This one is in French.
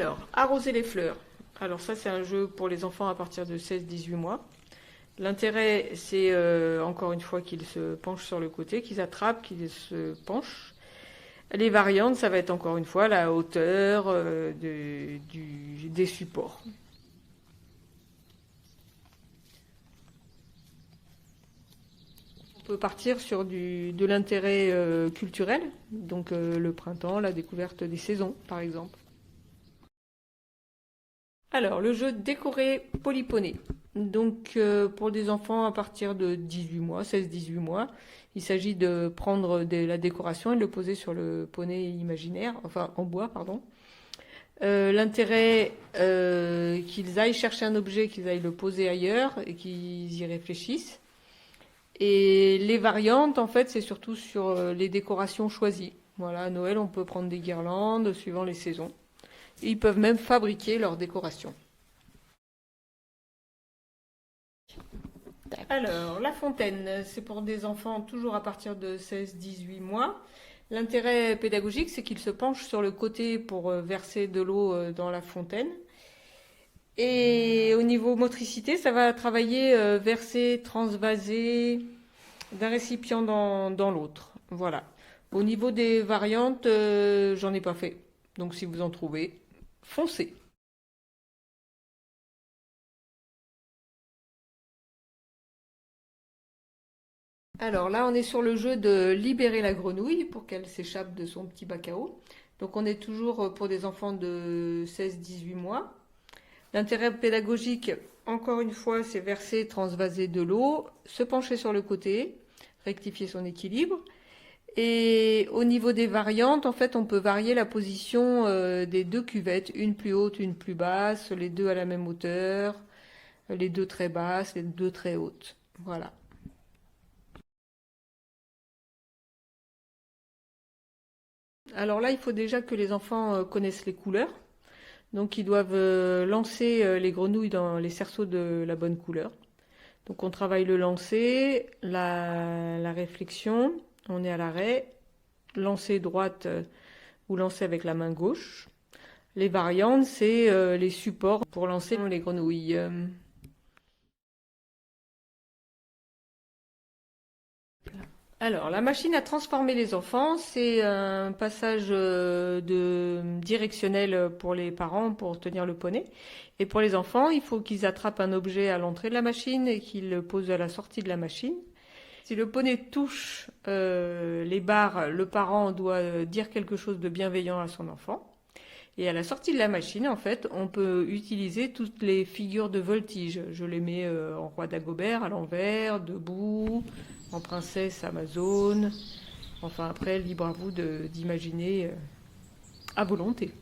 Alors, arroser les fleurs. Alors ça, c'est un jeu pour les enfants à partir de 16-18 mois. L'intérêt, c'est encore une fois qu'ils se penchent sur le côté, qu'ils attrapent, qu'ils se penchent. Les variantes, ça va être encore une fois la hauteur des supports. On peut partir sur de l'intérêt culturel, donc le printemps, la découverte des saisons, par exemple. Alors, le jeu décoré polyponey. Donc, pour des enfants à partir de 18 mois, 16-18 mois, il s'agit de prendre la décoration et de le poser sur le poney imaginaire, enfin en bois, pardon. L'intérêt qu'ils aillent chercher un objet, qu'ils aillent le poser ailleurs et qu'ils y réfléchissent. Et les variantes, en fait, c'est surtout sur les décorations choisies. Voilà, à Noël, on peut prendre des guirlandes suivant les saisons. Et ils peuvent même fabriquer leurs décorations. Alors, la fontaine, c'est pour des enfants toujours à partir de 16-18 mois. L'intérêt pédagogique, c'est qu'ils se penchent sur le côté pour verser de l'eau dans la fontaine. Et au niveau motricité, ça va travailler verser, transvaser d'un récipient dans l'autre. Voilà. Au niveau des variantes, j'en ai pas fait. Donc si vous en trouvez, foncez. Alors là, on est sur le jeu de libérer la grenouille pour qu'elle s'échappe de son petit bac à eau. Donc on est toujours pour des enfants de 16-18 mois. L'intérêt pédagogique, encore une fois, c'est verser, transvaser de l'eau, se pencher sur le côté, rectifier son équilibre. Et au niveau des variantes, en fait, on peut varier la position des deux cuvettes, une plus haute, une plus basse, les deux à la même hauteur, les deux très basses, les deux très hautes. Voilà. Alors là, il faut déjà que les enfants connaissent les couleurs. Donc ils doivent lancer les grenouilles dans les cerceaux de la bonne couleur. Donc on travaille le lancer, la réflexion, on est à l'arrêt, lancer droite ou lancer avec la main gauche. Les variantes, c'est les supports pour lancer les grenouilles. Alors, la machine à transformer les enfants, c'est un passage directionnel pour les parents pour tenir le poney. Et pour les enfants, il faut qu'ils attrapent un objet à l'entrée de la machine et qu'ils le posent à la sortie de la machine. Si le poney touche les barres, le parent doit dire quelque chose de bienveillant à son enfant. Et à la sortie de la machine, en fait, on peut utiliser toutes les figures de voltige. Je les mets en roi d'Agobert, à l'envers, debout, en princesse Amazone. Enfin, après, libre à vous d'imaginer à volonté.